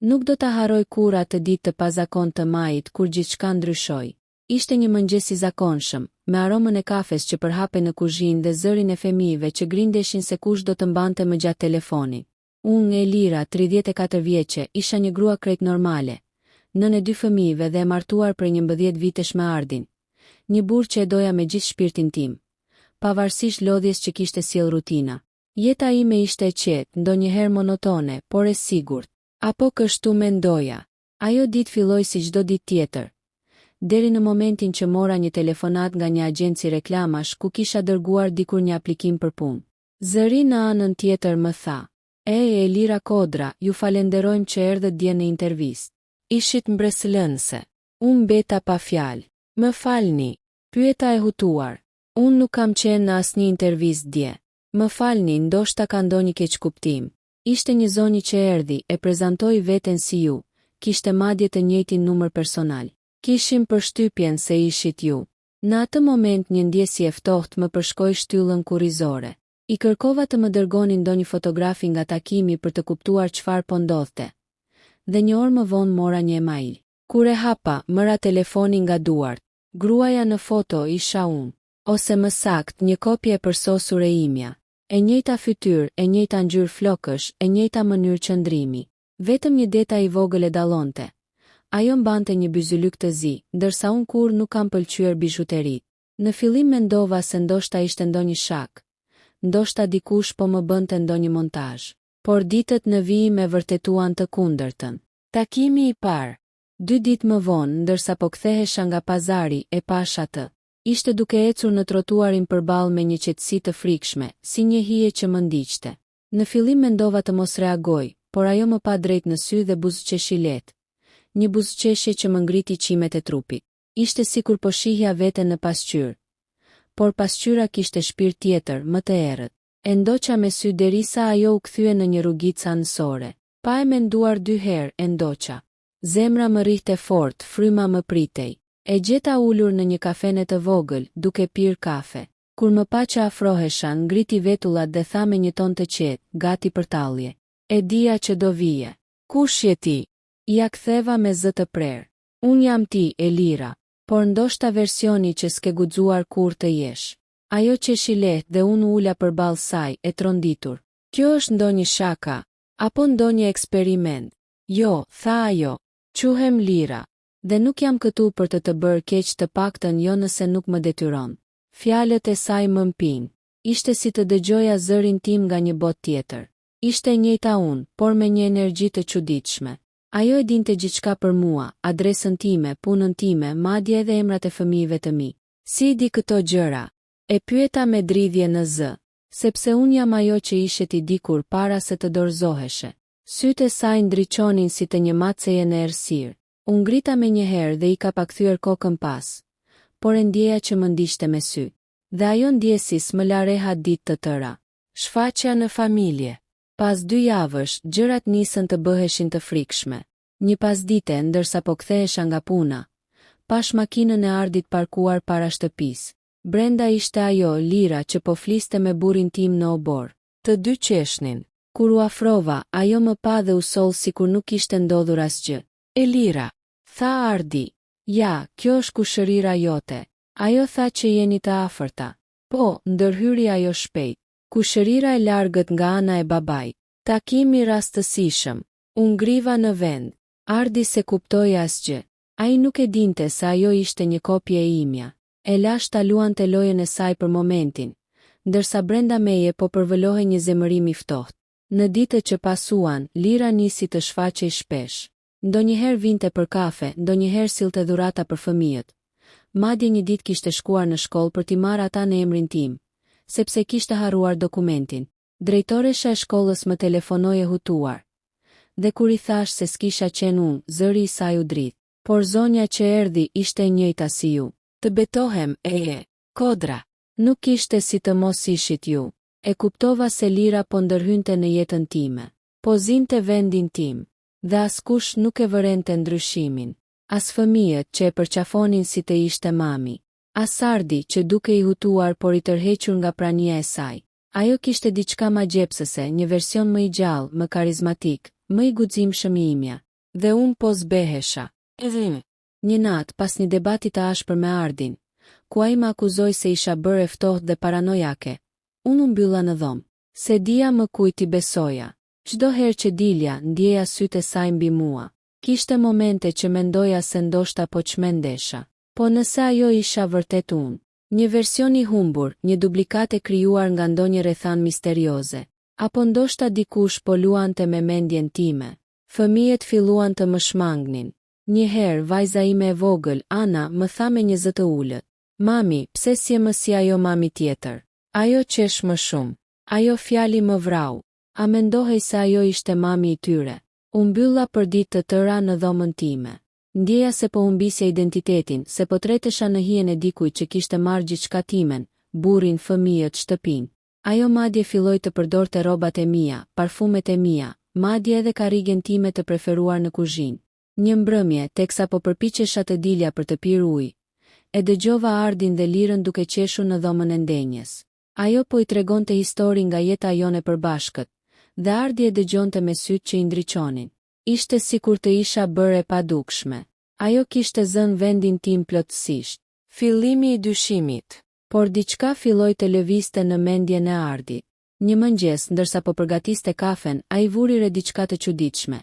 Nuk do ta haroj kur atë ditë të pazakon të majit kur gjithçka ndryshoi. Ishte një mëngjes i zakonshëm, me aromën e kafes që përhapej në kuzhinë dhe zërin e fëmijëve që grindeshin se kush do të mbante më gjatë telefonit. Unë, Elira, 34 vjeçe, isha një grua krejt normale, nën e 2 fëmijëve dhe e martuar për 11 vitesh me Ardin. Një burr që e doja me gjithë shpirtin tim, pavarësisht lodhjes që kishte sjell rutina. Jeta ime ishte e qetë, ndonjëherë monotone, por e sigurt. Apo kështu mendoja. Ajo ditë filloi si çdo ditë tjetër. Deri në momentin që mora një telefonat nga një agjenci reklamash ku kisha dërguar dikur një aplikim për punë. Zëri në anën tjetër më tha: Elira Kodra, ju falenderojmë që erdhët dje në intervistë. Ishit mbresëlënëse. Unë mbeta pa fjalë. Më falni, pyeta e hutuar. Unë nuk kam qenë në asnjë intervistë dje. Më falni, ndoshta ka ndonjë keqkuptim. Ishte një zoni që erdhi, e prezantoi veten si ju, kishte madje të njëjtin numër personal. Kishim përshtypjen se ishit ju. Në atë moment një ndjesje e ftohtë më përshkoi shtyllën kurrizore. I kërkova të më dërgonin ndonjë fotografi nga takimi për të kuptuar çfarë po ndodhte. Dhe një orë më vonë mora një email. Kur e hapa, mëra telefonin nga duart. Gruaja në foto isha unë, ose më saktë një kopje e përsosur e imja. E njëjta fytyrë, e njëjta ngjyrë flokësh, e njëjta mënyrë qëndrimi. Vetëm një detaj i vogël e dallonte. Ajo mbante një byzylyk të zi, ndërsa unë kur nuk kam pëlqyer bizhuteritë. Në fillim mendova se ndoshta ishte ndonjë shak. Ndoshta dikush po më bënte ndonjë montazh. Por ditët në vijim e vërtetuan të kundërtën. Takimi i parë. 2 ditë më vonë, ndërsa po kthehesha nga pazari, e pash atë. Ishte duke ecur në trotuarin përballë me një qetësi të frikshme, si një hije që më ndiqte. Në fillim mendova të mos reagoj, por ajo më pa drejt në sy dhe buzëqeshi lehtë. Një buzëqeshje që më ngriti qimet e trupit. Ishte sikur po shihja veten në pasqyrë. Por pasqyra kishte shpirt tjetër, më të errët. E ndoqa me sy derisa ajo u kthye në një rrugicë anësore. Pa e menduar 2 herë, e ndoqa. Zemra më rrihte fort, fryma më pritej. E gjeta ulur në një kafene të vogël, duke pirë kafe. Kur më pa që afrohesha, ngriti vetullat dhe tha me një ton të qetë, gati për tallje. E dija që do vije. Kush je ti? Ja ktheva me zë të prerë. Unë jam ti, Elira, por ndoshta versioni që s'ke guxuar kur të jesh. Ajo qeshi lehtë dhe unë ula përballë saj, e tronditur. Kjo është ndonjë shaka, apo ndonjë eksperiment? Jo, tha ajo, quhem Lira. Dhe nuk jam këtu për të bërë keq, të paktën jo nëse nuk më detyron. Fjalët e saj më mpin. Ishte si të dëgjoja zërin tim nga një botë tjetër. Ishte e njëjta unë, por me një energji të çuditshme. Ajo e dinte gjithçka për mua, adresën time, punën time, madje edhe emrat e fëmijëve të mi. Si di këto gjëra? E pyeta me dridhje në zë, sepse unë jam ajo që ishe ti dikur para se të dorëzoheshe. Sytë e saj ndriçonin si të një maceje në errësirë. Unë ngrita me një herë dhe i ka pakthyer kokën pas, por e ndjeja që më ndiqte me sy. Dhe ajo ndjesis më la rehat ditë të tëra. Shfaqja në familje. Pas 2 javësh, gjërat nisën të bëheshin të frikshme. Një pasdite, ndërsa po kthehesha nga puna, pash makinën e Ardit parkuar para shtëpisë. Brenda ishte ajo, Lira, që po fliste me burrin tim në obor. Të dy qeshnin. Kur u afrova, ajo më pa dhe u soll sikur nuk ishte ndodhur asgjë. Elira, tha Ardi. Ja, kjo është kushërira jote. Ajo tha që jeni të afërta. Po, ndërhyri ajo shpejt. Kushërira e largët nga ana e babait. Takimi rastësishëm. U ngriva në vend. Ardi se kuptoi asgjë. Ai nuk e dinte se ajo ishte një kopje e imja. E lash ta luante lojën e saj për momentin, ndërsa brenda meje po përvëlohej një zemërim i ftohtë. Në ditët që pasuan, Lira nisi të shfaqej shpesh. Ndonjëherë vinte për kafe, ndonjëherë sillte dhurata për fëmijët. Madje një ditë kishte shkuar në shkollë për t'i marrë ata në emrin tim, sepse kishte harruar dokumentin. Drejtoresha e shkollës më telefonoi e hutuar. Dhe kur i thash se s'kisha qenë unë, zëri i saj u drit. Por zonja që erdhi ishte e njëjta si ju. Të betohem, Kodra. Nuk ishte si të mos ishit ju. E kuptova se Lira po ndërhynte në jetën time. Po zinte vendin tim. Dhe askush nuk e vërente ndryshimin. As fëmijët që e përqafonin si të ishte mami. As Ardi që duke i hutuar por i tërhequr nga prania e saj. Ajo kishte diçka magjepsëse, një version më i gjallë, më karizmatik, më i guximshëm i imja. Dhe unë po zbehesha. Një natë, pas një debati të ashpër me Ardin, ku ai më akuzoi se isha bërë e ftohtë dhe paranojake, unë u mbylla në dhomë. Se dia më kujt i besoja. Çdo herë që dilja, ndjeja sytë e saj mbi mua. Kishte momente që mendoja se ndoshta po çmendesha. Po nëse ajo isha vërtet unë. Një version i humbur, një duplikat e krijuar nga ndonjë rrethan misterioze. Apo ndoshta dikush po luante me mendjen time. Fëmijët filluan të më shmangnin. Një herë vajza ime e vogël, Ana, më tha me një zë të ulët. Mami, pse si e më si ajo mami tjetër? Ajo qesh më shumë. Ajo fjali më vrau. A mendohej se ajo ishte mami i tyre? U mbylla për ditë të tëra në dhomën time. Ndjeja se po humbisja identitetin, se po tretesha në hijen e dikujt që kishte marrë gjithçka timen, burrin, fëmijët, shtëpinë. Ajo madje filloi të përdorte rrobat e mia, parfumet e mia, madje edhe karrigen time të preferuar në kuzhinë. Një mbrëmje, teksa po përpiqesha të dilja për të pirë ujë, e dëgjova Ardin dhe Lirën duke qeshur në dhomën e ndenjes. Ajo po i tregonte histori nga jeta jone përbashkët, dhe Ardi e dëgjonte me sytë që i ndriçonin. Ishte sikur të isha bërë e padukshme. Ajo kishte zënë vendin tim plotësisht. Fillimi i dyshimit. Por diçka filloi të lëvizte në mendjen e Ardit. Një mëngjes, ndërsa po përgatiste kafen, ai vuri re diçka të çuditshme.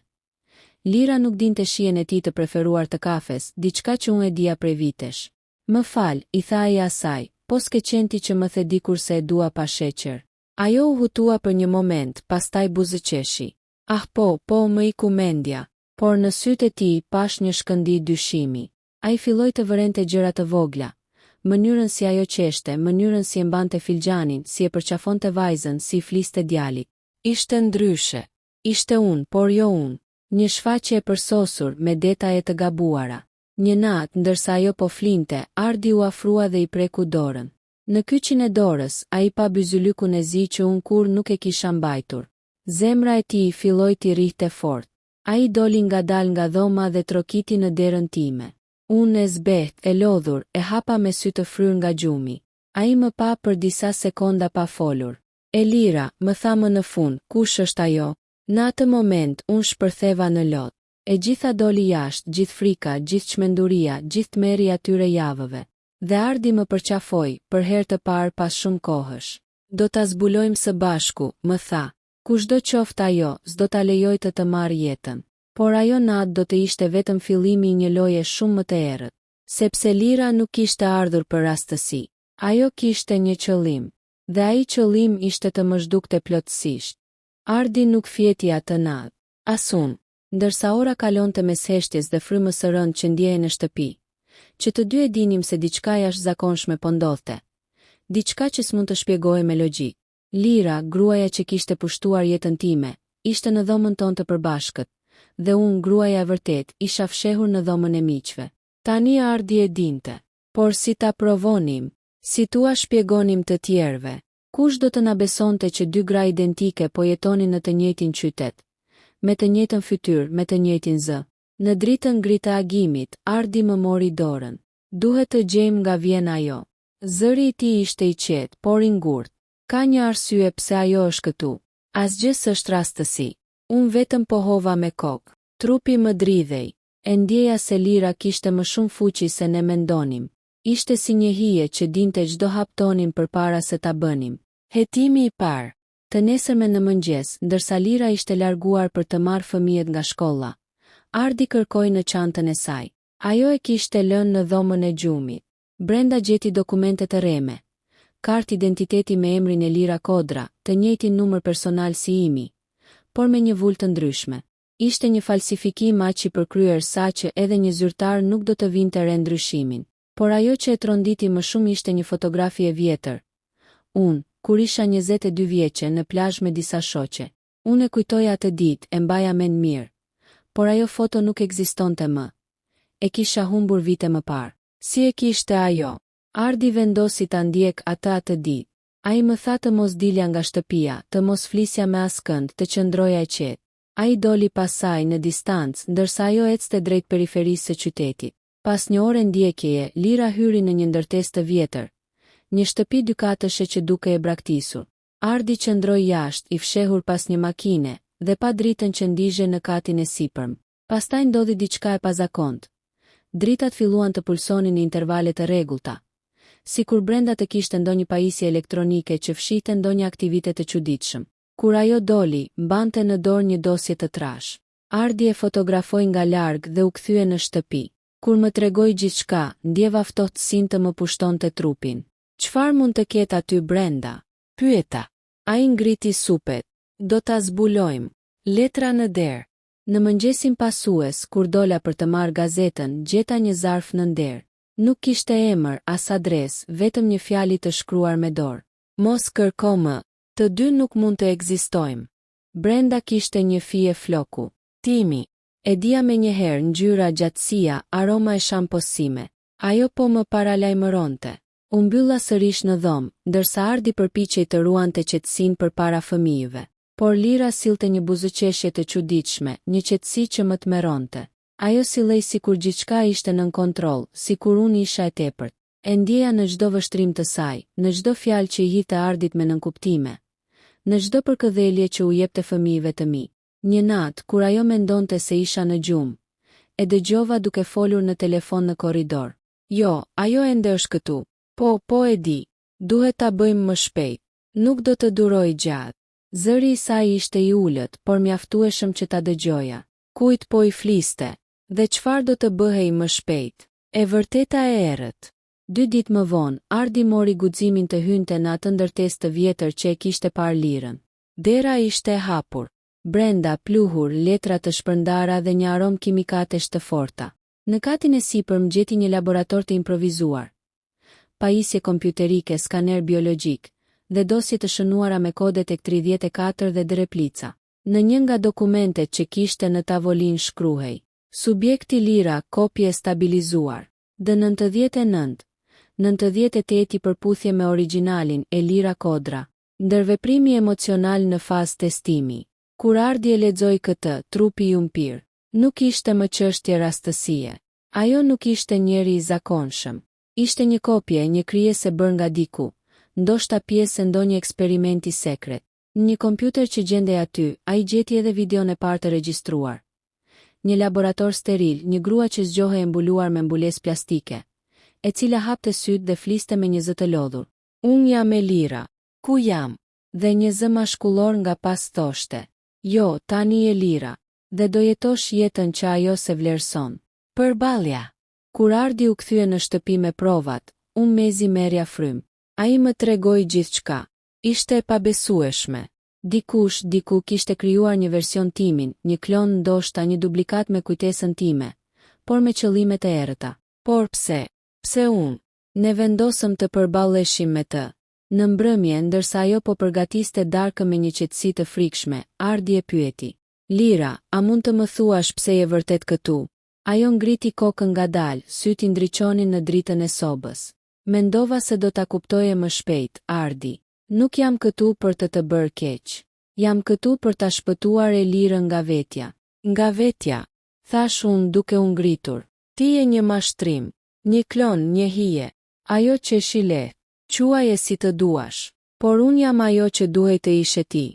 Lira nuk dinte shijen e tij të preferuar të kafes, diçka që unë e dija prej vitesh. Më fal, i tha ai asaj, po s'ke qenti që më the dikur se e dua pa sheqer. Ajo u hutua për një moment, pastaj buzëqeshi. Ah po, më iku mendja, por në sytë e tij pash një shkëndij dyshimi. Ai filloi të vërente gjëra të vogla. Mënyrën si ajo qeshte, mënyrën si e mbante filxhanin, si e përqafonte vajzën, si i fliste djalit. Ishte ndryshe. Ishte unë, por jo unë. Një shfaqje e përsosur, me detaje të gabuara. Një natë, ndërsa ajo po flinte, Ardi u afrua dhe i preku dorën. Në kyçin e dorës, ai pa byzylykun e zi që unë kur nuk e kisha mbajtur. Zemra e tij filloi të rrihte fort. Ai doli ngadalë nga dhoma dhe trokiti në derën time. Unë e zbeht, e lodhur, e hapa me sy të fryrë nga gjumi. Ai më pa për disa sekonda pa folur. E Lira, më tha më në fund, kush është ajo? Në atë moment, unë shpërtheva në lot. E gjitha doli jashtë, gjithë frika, gjithë çmenduria, gjithë tmerri atyre javëve. Dhe Ardi më përqafoi, për herë të parë pas shumë kohësh. Do ta zbulojmë së bashku, më tha. Kushdo qoftë ajo, s'do ta lejoj të marrë jetën. Por ajo natë do të ishte vetëm fillimi i një loje shumë më të errët. Sepse Lira nuk kishte ardhur për rastësi. Ajo kishte një qëllim. Dhe ai qëllim ishte të më zhdukte plotësisht. Ardi nuk fjeti atë natë. As unë. Ndërsa ora kalonte mes heshtjes dhe frymës së rëndë që ndjehej në shtëpi. Që të dy e dinim se diçka jashtëzakonshme po ndodhte. Diçka që s'mund të shpjegohej me logjik. Lira, gruaja që kishte pushtuar jetën time, ishte në dhomën tonë të përbashkët, dhe unë, gruaja e vërtet, isha fshehur në dhomën e miqve. Tani Ardi e dinte, por si ta provonim, si tua shpjegonim të tjerëve, kush do të na besonte që dy gra identike po jetonin në të njëjtin qytet, me të njëjtën fytyrë, me të njëjtin zë. Në dritën ngritë agimit, Ardi më mori dorën. Duhet të gjejmë nga vjen ajo. Zëri i tij ishte i qetë, por i ngurtë. Ka një arsye pse ajo është këtu. Asgjë s'është rastësi. Unë vetëm pohova me kokë. Trupi më dridhej. E ndjeja se Lira kishte më shumë fuqi se ne mendonim. Ishte si një hije që dinte çdo hap tonin përpara se ta bënim. Hetimi i parë. Të nesërmen në mëngjes, ndërsa Lira ishte larguar për të marrë fëmijët nga shkolla, Ardi kërkoi në çantën e saj. Ajo e kishte lënë në dhomën e gjumit. Brenda gjeti dokumente të rreme. Kartë identiteti me emrin e Lira Kodra, të njëjtin numër personal si imi, por me një vulë të ndryshme. Ishte një falsifikim aq i përkryer saqë edhe një zyrtar nuk do të vinte re ndryshimin. Por ajo që e tronditi më shumë ishte një fotografi e vjetër. Unë, kur isha 22 vjeçe në plazh me disa shoqe. Unë e kujtoja atë ditë, e mbaja mend mirë. Por ajo foto nuk ekzistonte më. E kisha humbur vite më parë. Si e kishte ajo? Ardi vendosi ta ndjek atë ditë. Ai më tha të mos dilja nga shtëpia, të mos flisja me askënd, të qëndroja e qetë. Ai doli pas saj në distancë, ndërsa ajo ecte drejt periferisë së qytetit. Pas një ore ndjekjeje, Lira hyri në një ndërtesë të vjetër. Një shtëpi dykatëshe që duke e braktisur. Ardi qëndroi jashtë, i fshehur pas një makine, dhe pa dritën që ndizhe në katin e sipërm. Pastaj ndodhi diçka e pazakontë. Dritat filluan të pulsonin në intervale të rregullta, sikur brenda të kishte ndonjë pajisje elektronike që fshihte ndonjë aktivitet të çuditshëm. Kur ajo doli, mbante në dorë një dosje të trash. Ardi e fotografoi nga larg dhe u kthye në shtëpi. Kur më tregoi gjithçka, ndjeva ftohtësinë të më pushtonte trupin. Çfarë mund të ketë aty brenda? Pyeta. Ai ngriti supet. Do ta zbulojmë. Letra në derë. Në mëngjesin pasues, kur dola për të marrë gazetën, gjeta një zarf në nder. Nuk kishte emër as adres, vetëm një fjali të shkruar me dorë. Mos kërko më. Të dy nuk mund të ekzistojmë. Brenda kishte një fije floku. Timi. E dia me njëherë ngjyra, gjatësia, aroma e shamposime. Ajo po më paralajmëronte. U mbylla sërish në dhomë, ndërsa Ardi përpiqej të ruante qetësinë përpara fëmijëve. Por Lira sillte një buzëqeshje të çuditshme, një qetësi që më tmerronte. Ajo sillej sikur gjithçka ishte nën kontroll, sikur unë isha e tepërt. E ndjeja në çdo vështrim të saj, në çdo fjalë që i hidhte Ardit me nënkuptime, në çdo përkëdhelje që u jepte fëmijëve të mi. Një natë, kur ajo mendonte se isha në gjumë, e dëgjova duke folur në telefon në korridor. Jo, ajo ende është këtu. Po e di. Duhet ta bëjmë më shpejt. Nuk do të duroj gjatë. Zëri i saj ishte i ulët, por mjaftueshëm që ta dëgjoja. Kujt po i fliste? Dhe çfarë do të bëhej më shpejt? E vërteta e errët. 2 ditë më vonë, Ardi mori guximin të hynte në atë ndërtesë të vjetër që e kishte parë Lirën. Dera ishte e hapur. Brenda pluhur, letra të shpërndara dhe një aromë kimikate të forta. Në katin e sipër gjeti një laborator të improvizuar. Pajisje kompjuterike, skaner biologjik dhe dosje të shënuara me kode tek 34 dhe replica. Në një nga dokumentet që kishte në tavolinë shkruhej: subjekti Lira, kopje stabilizuar. D99, 98 i përputhje me origjinalin e Lira Kodra. Ndërveprimi emocional në fazë testimi. Kur Ardi e lexoi këtë, trupi i umpir. Nuk ishte më çështje rastësie. Ajo nuk ishte njeri i zakonshëm. Ishte një kopje, një krijese bërë nga diku, ndoshta pjesë e ndonjë eksperimenti sekret. Në një kompjuter që gjendej aty, ai gjeti edhe videon e parë të regjistruar. Një laborator steril, një grua që zgjohej e mbuluar me mbulesë plastike, e cila hapte sytë dhe fliste me një zë të lodhur. Unë jam e Lira. Ku jam? Dhe një zë mashkullor nga pas thoshte: jo, tani je Lira, dhe do jetosh jetën që ajo se vlerëson. Përballja. Kur Ardi u kthye në shtëpi me provat, unë mezi merja frym. Ai më tregoi gjithçka. Ishte e pabesueshme. Diku kishte krijuar një version timin, një klon, ndoshta një duplikat me kujtesën time, por me qëllime të errëta. Por pse? Pse unë? Ne vendosëm të përballeshim me të. Në mbrëmje, ndërsa ajo po përgatiste darkën me një qetësi të frikshme, Ardi e pyeti: Lira, a mund të më thuash pse je vërtet këtu? Ajo ngriti kokën ngadalë, sytë i ndriçonin në dritën e sobës. Mendova se do ta kuptoje më shpejt, Ardi. Nuk jam këtu për të bërë keq. Jam këtu për ta shpëtuar e Lirën nga vetja. Nga vetja, thash unë duke u ngritur. Ti je një mashtrim, një klon, një hije. Ajo që shile, quaje si të duash. Por unë jam ajo që duhej të ishe ti.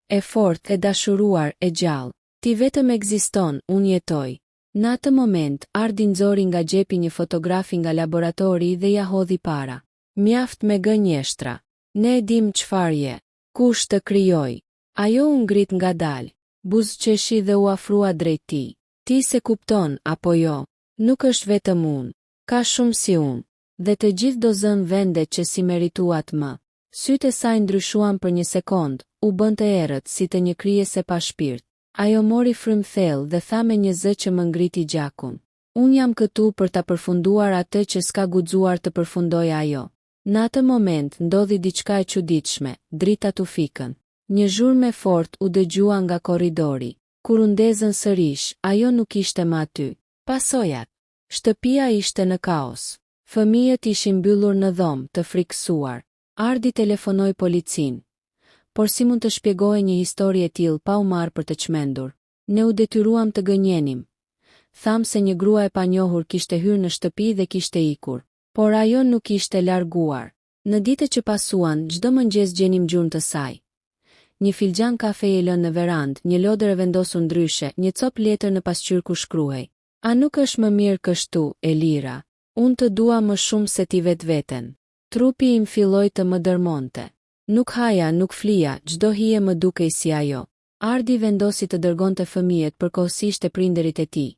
E fort, e dashuruar, e gjallë. Ti vetëm ekziston, unë jetoj. Në atë moment, Ardi nxori nga xhepi një fotografi nga laboratori dhe ja hodhi para. Mjaft me gënjeshtra. Ne e dim çfarë je. Kush të krijoi? Ajo u ngrit ngadalë, buzëqeshi dhe u afrua drejt tij. Ti se kupton, apo jo? Nuk është vetëm unë. Ka shumë si unë. Dhe të gjithë do zënë vendet që si merituat më. Sytë e saj ndryshuan për një sekond, u bënte errët si të një krijese pa shpirt. Ajo mori frym thellë dhe tha me një zë që më ngriti gjakun. Unë jam këtu për ta përfunduar atë që s'ka guxuar të përfundojë ajo. Në atë moment ndodhi diçka e çuditshme, dritat u fikën. Një zhurmë e fortë u dëgjua nga korridori. Kur u ndezën sërish, ajo nuk ishte më aty. Pasojat. Shtëpia ishte në kaos. Fëmijët ishin mbyllur në dhomë, të frikësuar. Ardi telefonoi policin. Por si mund të shpjegojë një histori e tillë pa u marrë për të çmendur? Ne u detyruam të gënjenim. Tham se një grua e panjohur kishte hyrë në shtëpi dhe kishte ikur. Por ajo nuk ishte larguar. Në ditët që pasuan, çdo mëngjes gjenim gjurmë të saj. Një filxhan kafe i lënë në verandë, një lodër e vendosur ndryshe, një cop letër në pasqyrë ku shkruhej: "A nuk është më mirë kështu, Elira? Unë të dua më shumë se ti vetveten." Trupi im filloi të më dërmonte. Nuk haja, nuk flija, çdo hije më dukej si ajo. Ardi vendosi të dërgonte fëmijët përkohësisht te prindërit e tij,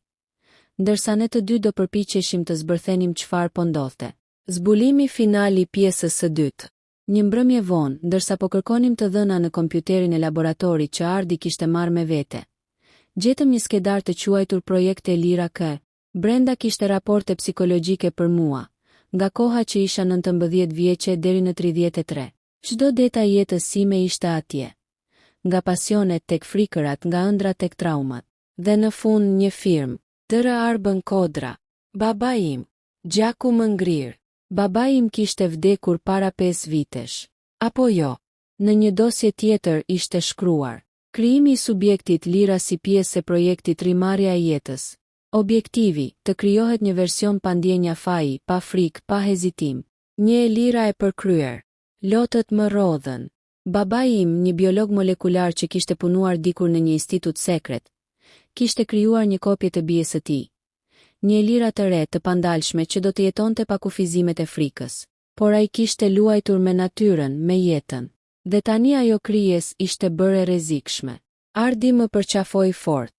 ndërsa ne të dy do përpiqeshim të zbërthenim çfarë po ndodhte. Zbulimi final i pjesës së dytë. Një mbrëmje vonë, ndërsa po kërkonim të dhëna në kompjuterin e laboratorit që Ardi kishte marrë me vete, gjetëm një skedar të quajtur Projekte Elira K. Brenda kishte raporte psikologjike për mua, nga koha që isha 19 vjeçe deri në 33. Çdo detaj jetës sime ishte atje. Nga pasionet tek frikërat, nga ëndrat tek traumat. Dhe në fund një firmë. Dërë Arbën Kodra. Baba im. Gjaku më ngrirë. Baba im kishte vdekur para 5 vitesh. Apo jo? Në një dosje tjetër ishte shkruar: krijimi i subjektit Lira si pjesë e projektit Rimarrja e jetës. Objektivi, të krijohet një version pa ndjenja faji, pa frikë, pa hezitim. Një Elira e përkryer. Lotët më rodhën. Baba im, një biolog molekular që kishte punuar dikur në një institut sekret, kishte krijuar një kopje të bijes së tij. Një Elira të re, të pandalshme që do të jetonte pa kufizimet e frikës. Por ai kishte luajtur me natyrën, me jetën. Dhe tani ajo krijes ishte bërë e rrezikshme. Ardi më përqafoi fort.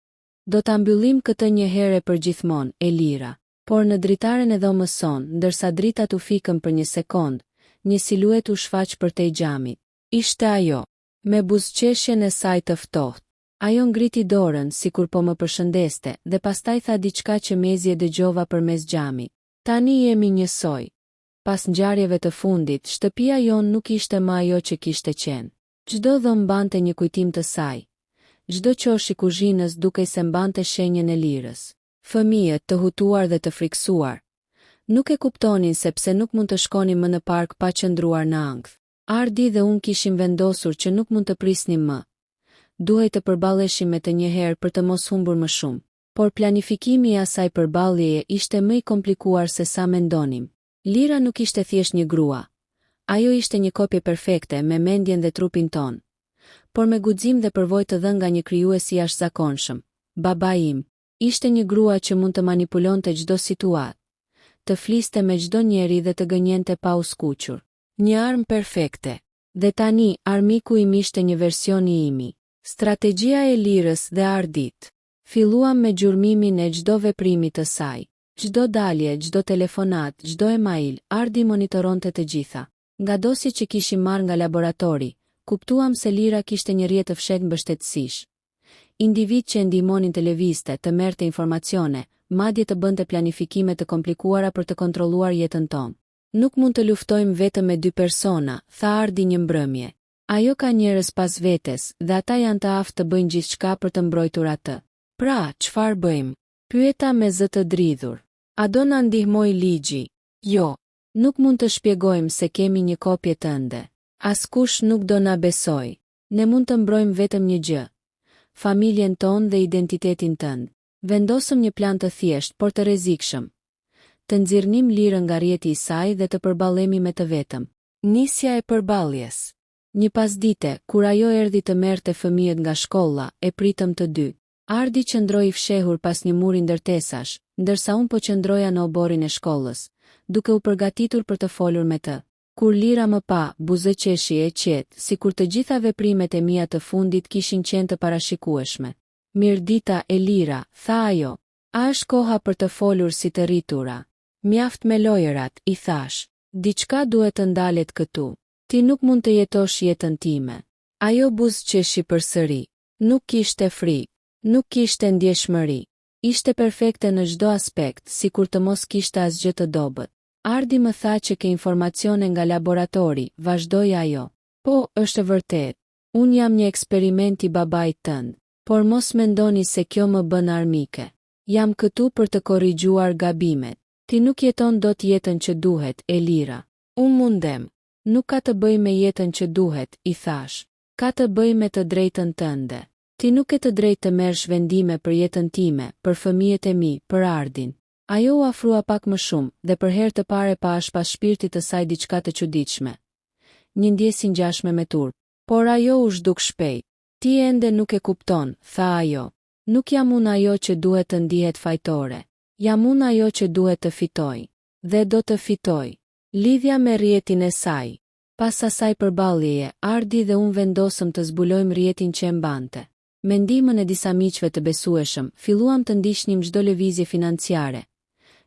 Do ta mbyllim këtë një herë për gjithmonë, Elira. Por në dritaren e dhomës son, ndërsa dritat u fikën për një sekond, një siluet u shfaq përtej xhamit. Ishte ajo, me buzëqeshjen e saj të ftohtë. Ajo ngriti dorën sikur po më përshëndeste dhe pastaj tha diçka që mezi e dëgjova përmes xhamit. Tani jemi njësoj. Pas ngjarjeve të fundit, shtëpia jon nuk ishte më ajo që kishte qenë. Çdo dhomë mbante një kujtim të saj. Çdo qosh i kuzhinës dukej se mbante shenjën e Lirës. Fëmijët, të hutuar dhe të friksuar, nuk e kuptonin sepse nuk mund të shkonin më në park pa qëndruar në ankth. Ardi dhe unë kishim vendosur që nuk mund të prisnim më. Duhej të përballeshim me të njëherë për të mos humbur më shumë. Por planifikimi i asaj përballjeje ishte më i komplikuar se sa mendonim. Lira nuk ishte thjesht një grua. Ajo ishte një kopje perfekte me mendjen dhe trupin ton, por me guxim dhe përvojë të dhënë nga një krijues i jashtëzakonshëm. Baba im ishte një grua që mund të manipulonte çdo situatë, të fliste me çdo njeri dhe të gënjente pa u skuqur. Një armë perfekte. Dhe tani, armiku im ishte një version i imi. Strategjia e Lirës dhe Ardit. Filluam me gjurmimin e çdo veprimi të saj. Çdo dalje, çdo telefonat, çdo email, Ardi monitoronte të gjitha. Nga dosjet që kishim marrë nga laboratori, kuptuam se Lira kishte një rrjet të fshehtë mbështetësish. Individ që ndihmonin të lëvizte, të merrte informacione, madje të bënte planifikime të komplikuara për të kontrolluar jetën tonë. Nuk mund të luftojmë vetëm me 2 persona, tha Ardi një mbrëmje. Ajo ka njerëz pas vetes dhe ata janë të aftë të bëjnë gjithçka për të mbrojtur atë. Pra, çfarë bëjmë? Pyeta me zë të dridhur. A do na ndihmoj ligji? Jo. Nuk mund të shpjegojmë se kemi një kopje tënde. Askush nuk do na besoj. Ne mund të mbrojmë vetëm një gjë: familjen tonë dhe identitetin tënd. Vendosëm një plan të thjeshtë, por të rrezikshëm. Të nxirrnim Lirën nga rrjeti i saj dhe të përballemi me të vetëm. Nisja e përballjes. Një pasdite, kur ajo erdhi të merrte fëmijët nga shkolla, e pritëm të dy. Ardi qëndroi i fshehur pas një muri ndërtesash, ndërsa unë po qëndroja në oborrin e shkollës, duke u përgatitur për të folur me të. Kur Lira më pa, buzëqeshi e qetë, sikur të gjitha veprimet e mia të fundit kishin qenë të parashikueshme. Mirdita, Elira, tha ajo. A është koha për të folur si të rritura? Mjaft me lojërat, i thash. Diçka duhet të ndalet këtu. Ti nuk mund të jetosh jetën time. Ajo buzëqeshi përsëri. Nuk kishte frikë, nuk kishte ndjeshmëri. Ishte perfekte në çdo aspekt, sikur të mos kishte asgjë të dobët. Ardi më tha që ke informacione nga laboratori, vazhdoi ajo. Po, është vërtet. Unë jam një eksperiment i babait tënd, por mos mendoni se kjo më bën armike. Jam këtu për të korrigjuar gabimet. Ti nuk jeton dot jetën që duhet, Elira. Unë mundem. Nuk ka të bëj me jetën që duhet, i thash. Ka të bëj me të drejtën tënde. Ti nuk e të drejtë të merrsh vendime për jetën time, për fëmijët e mi, për Ardin. Ajo u afrua pak më shumë dhe për herë të pare pa as pas shpirtit të saj diçka të çuditshme. Një ndjesë ngjashme me turp. Por ajo u zhduk shpejt. Ti ende nuk e kupton, tha ajo. Nuk jam unë ajo që duhet të ndihet fajtore. Jam unë ajo që duhet të fitoj. Dhe do të fitoj. Lidhja me rrjetin e saj. Pas asaj përballjeje, Ardi dhe unë vendosëm të zbulojmë rrjetin që e mbante. Me ndihmën e disa miqve të besueshëm, filluam të ndiqnim çdo lëvizje financiare,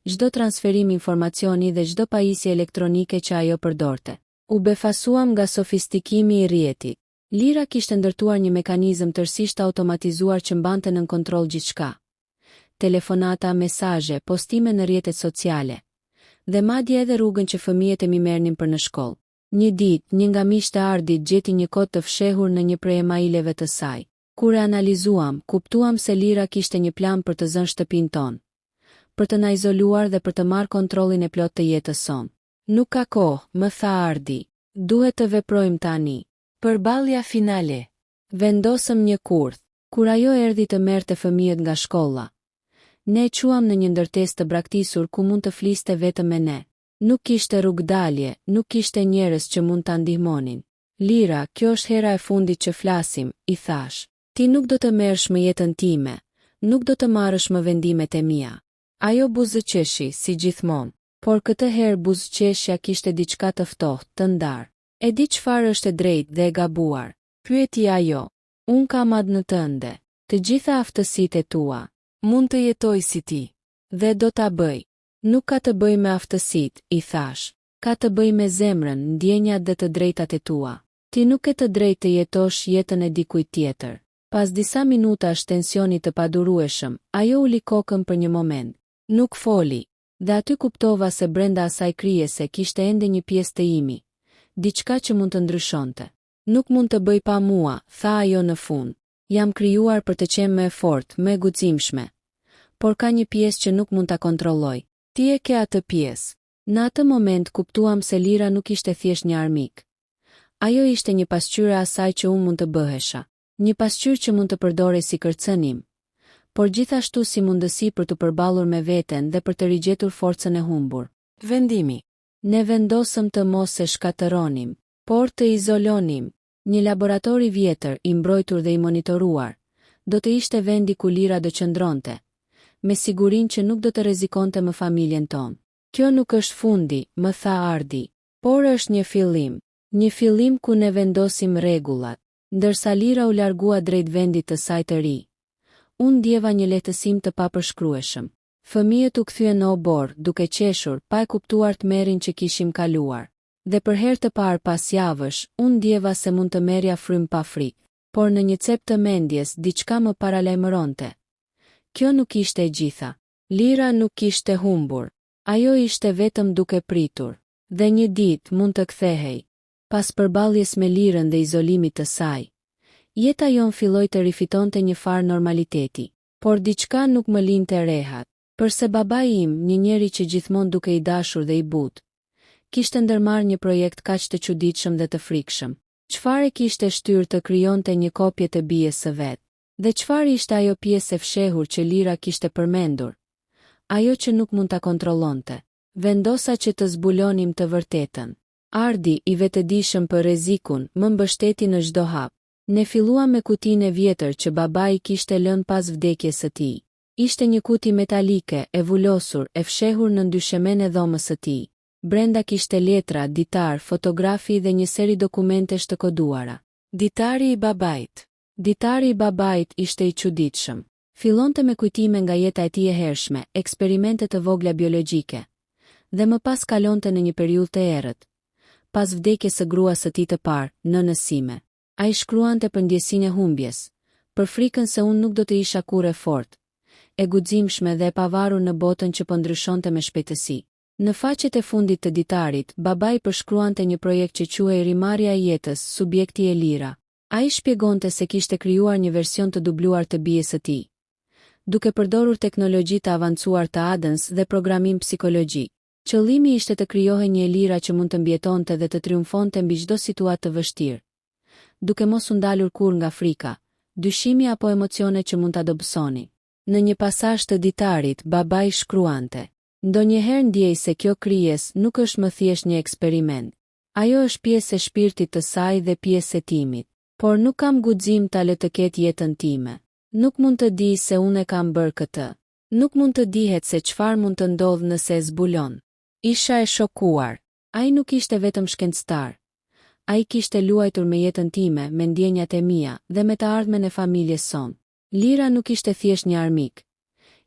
çdo transferim informacioni dhe çdo pajisje elektronike që ajo përdorte. U befasuam nga sofistikimi i rrjetit. Lira kishte ndërtuar një mekanizëm tërësisht automatizuar që mbante nën kontroll gjithçka. Telefonata, mesazhe, postime në rrjetet sociale, dhe madje edhe rrugën që fëmijët e mi merrnin për në shkollë. Një ditë, një nga miqtë e Ardit gjeti një kod të fshehur në një prej emaileve të saj. Kur e analizuam, kuptuam se Lira kishte një plan për të zënë shtëpinë tonë, për të na izoluar dhe për të marrë kontrollin e plot të jetës sonë. Nuk ka kohë, më tha Ardi. Duhet të veprojmë tani. Përballja finale. Vendosëm një kurth. Kur ajo erdhi të merrte fëmijët nga shkolla, ne quam në një ndërtesë të braktisur ku mund të fliste vetëm me ne. Nuk kishte rrugdalje, nuk kishte njerëz që mund ta ndihmonin. Lira, kjo është hera e fundit që flasim, i thash. Ti nuk do të merresh më jetën time, nuk do të marrësh më vendimet e mia. Ajo buzëqeshi, si gjithmonë, por këtë herë buzëqeshja kishte diçka të ftohtë, të ndarë. E di çfarë është e drejtë dhe e gabuar? Pyeti ajo. Unë kam atë në tënde, të gjitha aftësitë e tua. Mund të jetoj si ti, dhe do ta bëj. Nuk ka të bëj me aftësitë, i thash. Ka të bëj me zemrën, ndjenjat dhe të drejtat e tua. Ti nuk e të drejtë të jetosh jetën e dikujt tjetër. Pas disa minutash tensioni të padurueshëm, ajo uli kokën për një moment. Nuk foli, dhe aty kuptova se brenda asaj krijese kishte ende një pjesë të imi. Diçka që mund të ndryshonte. Nuk mund të bëj pa mua, tha ajo në fund. Jam krijuar për të qenë më e fortë, më e guximshme. Por ka një pjesë që nuk mund ta kontrolloj. Ti e ke atë pjesë. Në atë moment kuptuam se Lira nuk ishte thjesht një armik. Ajo ishte një pasqyrë asaj që unë mund të bëhesha. Një pasqyrë që mund të përdore si kërcënim, por gjithashtu si mundësi për të përballur me veten dhe për të rigjetur forcën e humbur. Vendimi. Ne vendosëm të mos e shkatëronim, por të izolonim. Një laborator i vjetër, i mbrojtur dhe i monitoruar, do të ishte vendi ku Lira do qëndronte, me sigurinë që nuk do të rrezikonte më familjen tonë. Kjo nuk është fundi, më tha Ardi, por është një fillim ku ne vendosim rregullat. Ndërsa Lira u largua drejt vendit të saj të ri, unë ndjeva një lehtësim të papërshkrueshëm. Fëmijët u kthyen në obor, duke qeshur, pa e kuptuar tmerrin që kishim kaluar. Dhe për herë të parë pas javësh, unë ndjeva se mund të merrja frym pa frikë. Por në një cep të mendjes, diçka më paralajmëronte. Kjo nuk ishte e gjitha. Lira nuk ishte humbur. Ajo ishte vetëm duke pritur. Dhe një ditë mund të kthehej. Pas përballjes me Lirën dhe izolimit të saj, jeta jon filloi të rifitonte një farë normaliteti, por diçka nuk më linte rehat. Përse babai im, një njeri që gjithmonë duke i dashur dhe i butë, kishte ndërmarrë një projekt kaq të çuditshëm dhe të frikshëm. Çfarë kishte shtyrë të krijonte një kopje të bijes së vet? Dhe çfarë ishte ajo pjesë e fshehur që Lira kishte përmendur? Ajo që nuk mund ta kontrollonte. Vendosa që të zbulonim të vërtetën. Ardi, i vetëdijshëm për rrezikun, më mbështeti në çdo hap. Ne filluam me kutinë e vjetër që babai kishte lënë pas vdekjes së tij. Ishte një kuti metalike, e vulosur, e fshehur në ndyshemen e dhomës së tij. Brenda kishte letra, ditar, fotografi dhe një seri dokumentesh të koduara. Ditari i babait ishte i çuditshëm. Fillonte me kujtime nga jeta e tij e hershme, eksperimente të vogla biologjike, dhe më pas kalonte në një periudhë të errët. Pas vdekjes së gruas së tij të parë, nënës sime, ai shkruante për ndjesinë e humbjes, për frikën se unë nuk do të isha kurrë e fortë, e guximshme dhe e pavarur në botën që po ndryshonte me shpejtësi. Në faqet e fundit të ditarit, babai përshkruante një projekt që quhej Rimarrja e jetës, subjekti e Lira. Ai shpjegonte se kishte krijuar një version të dubluar të bijes së tij, duke përdorur teknologji të avancuar të ADN-s dhe programim psikologjik. Qëllimi ishte të krijohej një Lira që mund të mbjetonte dhe të triumfonte mbi çdo situatë të vështirë, duke mos u ndalur kurrë nga frika, dyshimi apo emocione që mund ta dobësoni. Në një pasazh të ditarit, babai shkruante: "Ndonjëherë ndjej se kjo krijesë nuk është më thjesht një eksperiment. Ajo është pjesë e shpirtit të saj dhe pjesë e timit. Por nuk kam guxim ta lë të ketë jetën time. Nuk mund të di se unë e kam bërë këtë. Nuk mund të dihet se çfarë mund të ndodhë nëse e zbulon. Isha e shokuar. Ai nuk ishte vetëm shkencëtar. Ai kishte luajtur me jetën time, me ndjenjat e mia dhe me të ardhmen e familjes son. Lira nuk ishte thjesht një armik.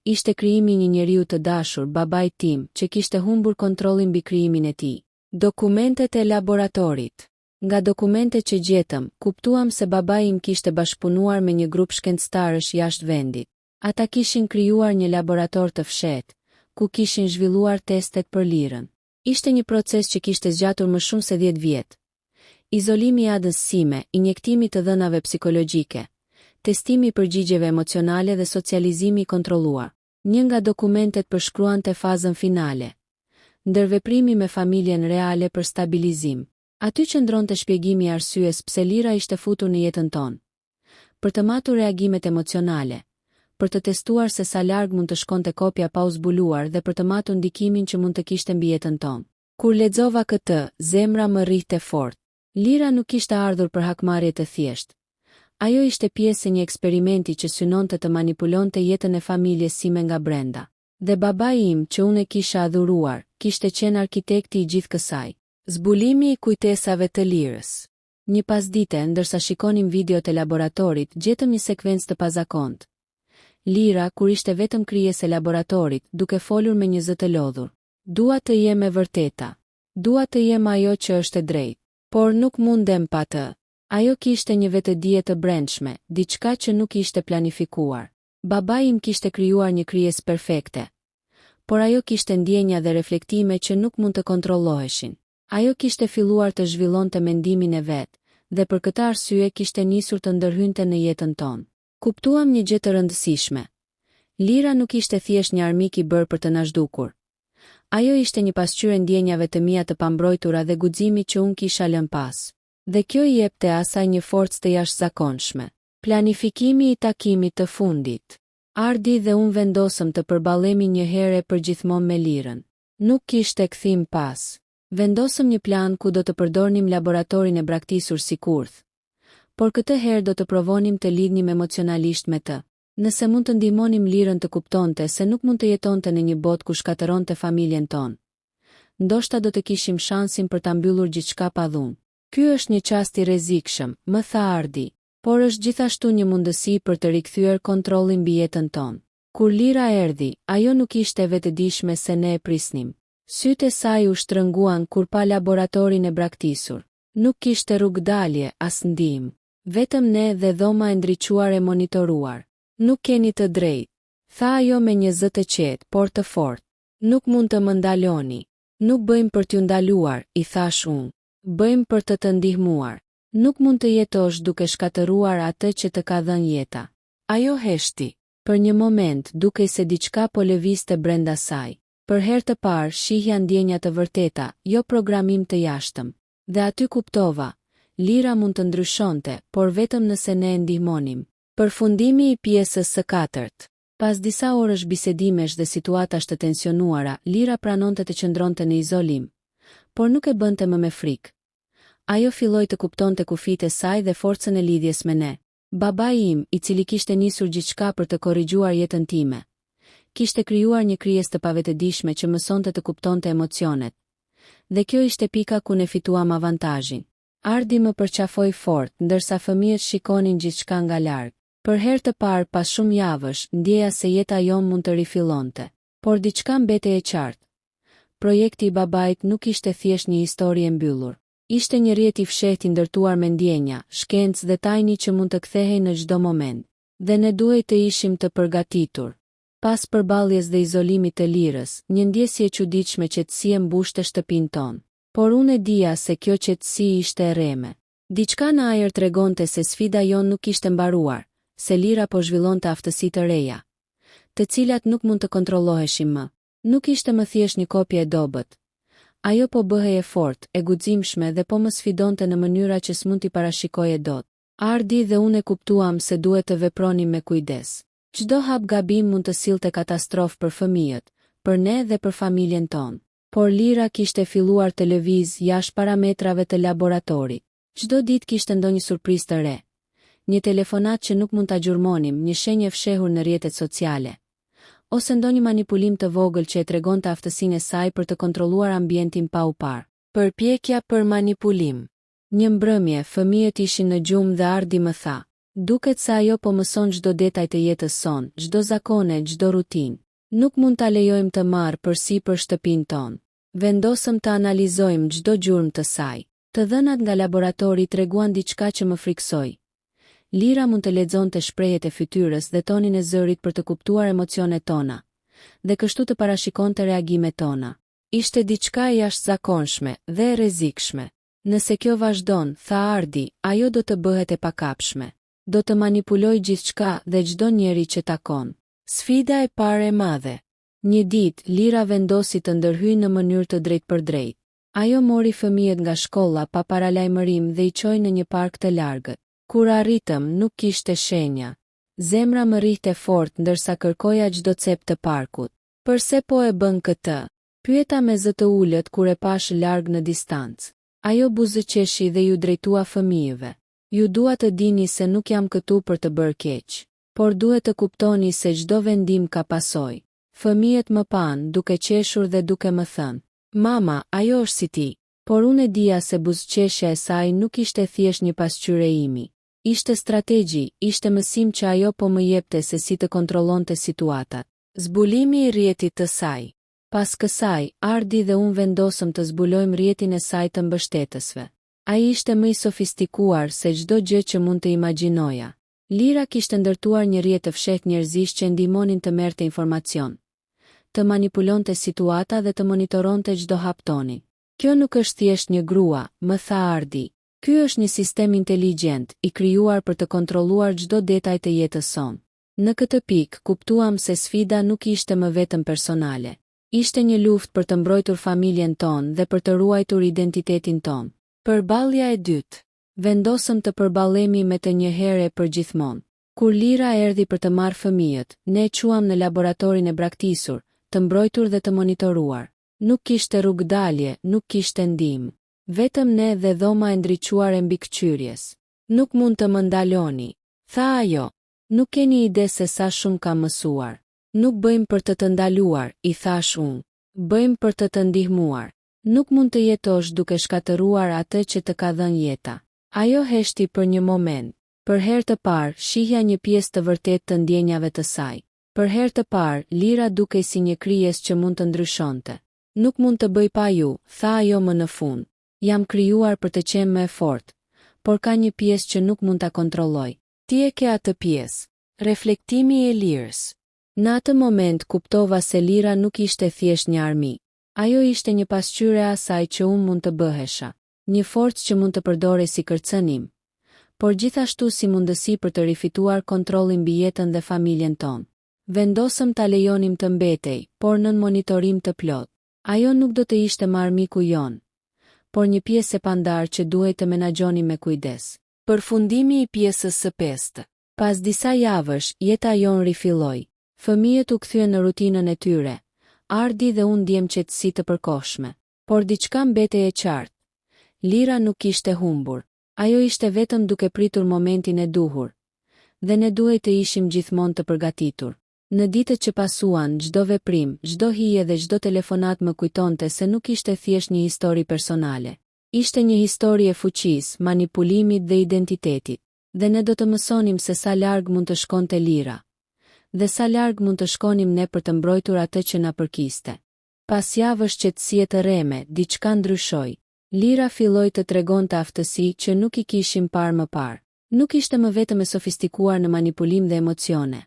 Ishte krijimi i një njeriu të dashur, babai tim, që kishte humbur kontrollin mbi krijimin e tij. Dokumentet e laboratorit. Nga dokumentet që gjetëm, kuptuam se babai im kishte bashkëpunuar me një grup shkencëtarësh jashtë vendit. Ata kishin krijuar një laborator të fshehtë, ku kishin zhvilluar testet për lirën. Ishte një proces që kishte zgjatur më shumë se 10 vjet. Izolimi i adës sime, injektimi të dhënave psikologjike, testimi i përgjigjeve emocionale dhe socializimi i kontrolluar. Një nga dokumentet përshkruante fazën finale. Ndërveprimi me familjen reale për stabilizim. Aty qëndronte shpjegimi i arsyes pse Lira ishte futur në jetën tonë. Për të matur reagimet emocionale, për të testuar se sa larg mund të shkonte kopja pa u zbuluar dhe për të matur ndikimin që mund të kishte mbi jetën tonë. Kur lexova këtë, zemra më rrihte fort. Lira nuk kishte ardhur për hakmarrje të thjeshtë. Ajo ishte pjesë e një eksperimenti që synonte të manipulonte jetën e familjes sime nga brenda. Dhe babai im, që unë e kisha adhuruar, kishte qenë arkitekti i gjithë kësaj. Zbulimi i kujtesave të Lirës. Një pasdite, ndërsa shikonim videot e laboratorit, gjetëm një sekvencë të pazakontë. Lira, kur ishte vetëm krijesë e laboratorit, duke folur me një zë të lodhur. Dua të jem e vërteta. Dua të jem ajo që është e drejtë. Por nuk mundem pa të. Ajo kishte një vetëdije të brendshme, diçka që nuk ishte planifikuar. Babai im kishte krijuar një krijesë perfekte. Por ajo kishte ndjenja dhe reflektime që nuk mund të kontrolloheshin. Ajo kishte filluar të zhvillonte mendimin e vet, dhe për këtë arsye kishte nisur të ndërhynte në jetën tonë. Kuptuam një gjë të rëndësishme. Lira nuk ishte thjesht një armik i bërë për të na zhdukur. Ajo ishte një pasqyrë ndjenjave të mia të pambrojtura dhe guximi që unë kisha lënë pas. Dhe kjo i jepte asaj një forcë të jashtëzakonshme. Planifikimi i takimit të fundit. Ardi dhe unë vendosëm të përballemi një herë për gjithmonë me Lirën. Nuk kishte kthim pas. Vendosëm një plan ku do të përdornim laboratorin e braktisur si kurth. Por këtë herë do të provonim të lidhnim emocionalisht me të. Nëse mund të ndihmonim Lirën të kuptonte se nuk mund të jetonte në një botë ku shkatëronte familjen tonë, ndoshta do të kishim shansin për ta mbyllur gjithçka pa dhunë. Ky është një çast i rrezikshëm, më tha Ardi, por është gjithashtu një mundësi për të rikthyer kontrollin mbi jetën tonë. Kur Lira erdhi, ajo nuk ishte vetëdijshme se ne e prisnim. Sytë e saj u shtrënguan kur pa laboratorin e braktisur. Nuk kishte rrugdalje as ndihmë. Vetëm ne dhe dhoma e ndriçuar e monitoruar. Nuk keni të drejtë, tha ajo me një zë të qetë, por të fortë. Nuk mund të më ndaloni. Nuk bëjmë për t'ju ndaluar, i thash unë. Bëjmë për të ndihmuar. Nuk mund të jetosh duke shkatëruar atë që të ka dhënë jeta. Ajo heshti. Për një moment, dukej se diçka po lëvizte brenda saj. Për herë të parë shihja ndjenja të vërteta, jo programim të jashtëm. Dhe aty kuptova, Lira mund të ndryshonte, por vetëm nëse ne e ndihmonim. Përfundimi i pjesës së 4. Pas disa orësh bisedimesh dhe situatash të tensionuara, Lira pranonte të qëndronte në izolim, por nuk e bënte më me frikë. Ajo filloi të kuptonte kufijtë e saj dhe forcën e lidhjes me ne. Babai im, i cili kishte nisur gjithçka për të korrigjuar jetën time, kishte krijuar një krijesë të pavetëdijshme që mësonte të kuptonte emocionet. Dhe kjo ishte pika ku ne fituam avantazhin. Ardi më përqafoi fort, ndërsa fëmijët shikonin gjithçka nga larg. Për herë të parë pas shumë javësh, ndjeja se jeta jon mund të rifillonte. Por diçka mbetej e qartë. Projekti i babait nuk ishte thjesht një histori e mbyllur. Ishte një rrjet i fshehtë i ndërtuar me ndjenja, shkencë dhe tajni që mund të kthehej në çdo moment. Dhe ne duhej të ishim të përgatitur. Pas përballjes dhe izolimit të Lirës, një ndjesje e çuditshme qetësie mbushte shtëpinë tonë. Por unë e dija se kjo qetësi ishte e rreme. Diçka në ajër tregonte se sfida jon nuk ishte mbaruar, se Lira po zhvillonte aftësi të reja, të cilat nuk mund të kontrolloheshin më. Nuk ishte më thjesht një kopje e dobët. Ajo po bëhej e fortë, e guximshme dhe po më sfidonte në mënyra që s'mund t'i parashikoje dot. Ardi dhe unë e kuptuam se duhet të vepronim me kujdes. Çdo hap gabim mund të sillte katastrofë për fëmijët, për ne dhe për familjen tonë. Por Lira kishte filluar të lëviz jashtë parametrave të laboratorit. Çdo ditë kishte ndonjë surprizë të re. Një telefonat që nuk mund ta gjurmonim, një shenjë e fshehur në rrjetet sociale, ose ndonjë manipulim të vogël që e tregonte aftësinë e saj për të kontrolluar ambientin pa u parë. Përpjekja për manipulim. Një mbrëmje, fëmijët ishin në gjumë dhe Ardi më tha: "Duket se ajo po mëson çdo detaj të jetës son, çdo zakone, çdo rutinë. Nuk mund ta lejojmë të marrë përsipër shtëpinë tonë. Vendosëm të analizojmë çdo gjurmë të saj." Të dhënat nga laboratori treguan diçka që më friksoi. Lira mund të lexonte shprehjet e fytyrës dhe tonin e zërit për të kuptuar emocionet tona, dhe kështu të parashikonte reagimet tona. Ishte diçka e jashtëzakonshme dhe e rrezikshme. Nëse kjo vazhdon, tha Ardi, ajo do të bëhet e pakapshme. Do të manipuloj gjithçka dhe çdo njeri që takon. Sfida e parë e madhe. Një ditë, Lira vendosi të ndërhyjë në mënyrë të drejtpërdrejtë. Ajo mori fëmijët nga shkolla pa paralajmërim dhe I çoi në një park të largët. Kur arritëm, nuk kishte shenja. Zemra më rrihte fort ndërsa kërkoja çdo cep të parkut. Përse po e bën këtë? Pyeta me zë të ulët kur e pash larg në distancë. Ajo buzëqeshi dhe ju drejtua fëmijëve. Ju dua të dini se nuk jam këtu për të bërë keq, por duhet të kuptoni se çdo vendim ka pasojë. Fëmijët më panë, duke qeshur dhe duke më thënë: "Mama, ajo është si ti." Por unë e dija se buzëqeshja e saj nuk ishte thjesht një pasqyrë imi. Ishte strategji, ishte mësim që ajo po më jepte se si të kontrollonte situatat. Zbulimi I rrjetit të saj. Pas kësaj, Ardi dhe unë vendosëm të zbulojmë rrjetin e saj të mbështetësve. Ai ishte më I sofistikuar se çdo gjë që mund të imagjinoja. Lira kishte ndërtuar një rrjet të fshehtë njerëzish që ndihmonin të merrte informacion, të manipulonte situata dhe të monitoronte çdo hap tonin. Kjo nuk është thjesht një grua, më tha Ardi. Ky është një sistem inteligjent, I krijuar për të kontrolluar çdo detaj të jetës son. Në këtë pikë, kuptuam se sfida nuk ishte më vetëm personale. Ishte një luftë për të mbrojtur familjen tonë dhe për të ruajtur identitetin tonë. Përballja e dytë. Vendosëm të përballemi me të njëherë për gjithmonë. Kur Lira erdhi për të marrë fëmijët, ne e quam në laboratorin e braktisur, të mbrojtur dhe të monitoruar. Nuk kishte rrugdalje, nuk kishte ndihmë. Vetëm ne dhe dhoma e ndriçuar e mbikëqyrjes. Nuk mund të më ndaloni, tha ajo. Nuk keni ide se sa shumë kam mësuar. Nuk bëjmë për të ndaluar, I thash unë. Bëjmë për të ndihmuar. Nuk mund të jetosh duke shkatëruar atë që të ka dhënë jeta. Ajo heshti për një moment. Për herë të parë, shihja një pjesë të vërtetë të ndjenjave të saj. Për herë të parë, Lira dukej si një krijes që mund të ndryshonte. Nuk mund të bëj pa ju, tha ajo më në fund. Jam krijuar për të qenë më e fortë, por ka një pjesë që nuk mund ta kontrolloj. Ti e ke atë pjesë. Reflektimi I Lirës. Në atë moment kuptova se Lira nuk ishte thjesht një armi. Ajo ishte një pasqyrë e asaj që unë mund të bëhesha. Një forcë që mund të përdore si kërcënim, por gjithashtu si mundësi për të rifituar kontrollin mbi jetën dhe familjen tonë. Vendosëm ta lejonim të mbetej, por nën monitorim të plot. Ajo nuk do të ishte më armiku jon, por një pjesë e pandar që duhej të menaxhonim me kujdes. Përfundimi I pjesës së pestë. Pas disa javësh, jeta jon rifilloi. Fëmijët u kthyen në rutinën e tyre. Ardi dhe unë ndjem qetësi të përkohshme, por diçka mbetej e qartë. Lira nuk ishte humbur. Ajo ishte vetëm duke pritur momentin e duhur, dhe ne duhej të ishim gjithmonë të përgatitur. Në ditët që pasuan, çdo veprim, çdo hije dhe çdo telefonat më kujtonte se nuk ishte thjesht një histori personale. Ishte një histori e fuqisë, manipulimit dhe identitetit, dhe ne do të mësonim se sa larg mund të shkonte Lira, dhe sa larg mund të shkonim ne për të mbrojtur atë që na përkiste. Pas javësh qetësie të rreme, diçka ndryshoi. Lira filloi të tregonte aftësi që nuk I kishim parë më parë. Nuk ishte më vetëm e sofistikuar në manipulim dhe emocione.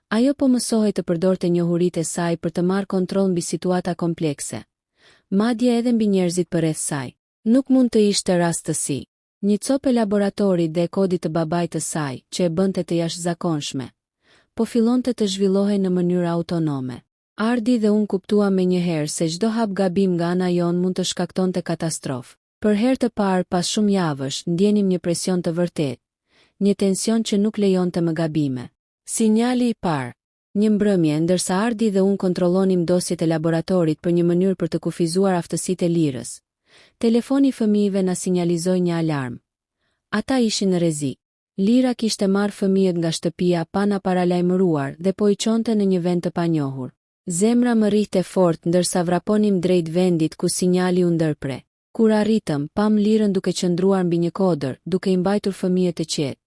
Ajo po mësohej të përdorte njohuritë e saj për të marrë kontroll mbi situata komplekse, madje edhe mbi njerëzit përreth saj. Nuk mund të ishte rastësi. Një copë e laboratorit dhe e kodit të babait të saj, që e bënte të jashtëzakonshme, po fillonte të zhvillohej në mënyrë autonome. Ardi dhe unë kuptuam menjëherë se çdo hap gabim nga ana jon mund të shkaktonte katastrofë. Për herë të parë pas shumë javësh, ndjenim një presion të vërtetë, një tension që nuk lejonte më gabime. Sinjali I parë. Një mbrëmje, ndërsa Ardi dhe unë kontrollonim dosjet e laboratorit për një mënyrë për të kufizuar aftësitë e Lirës, telefoni i fëmijëve na sinjalizoi një alarm. Ata ishin në rrezik. Lira kishte marrë fëmijët nga shtëpia pa na paralajmëruar dhe po i çonte në një vend të panjohur. Zemra më rrihte fort ndërsa vraponim drejt vendit ku sinjali u ndërpre. Kur arritëm, pam Lirën duke qëndruar mbi një kodër, duke i mbajtur fëmijët të qetë,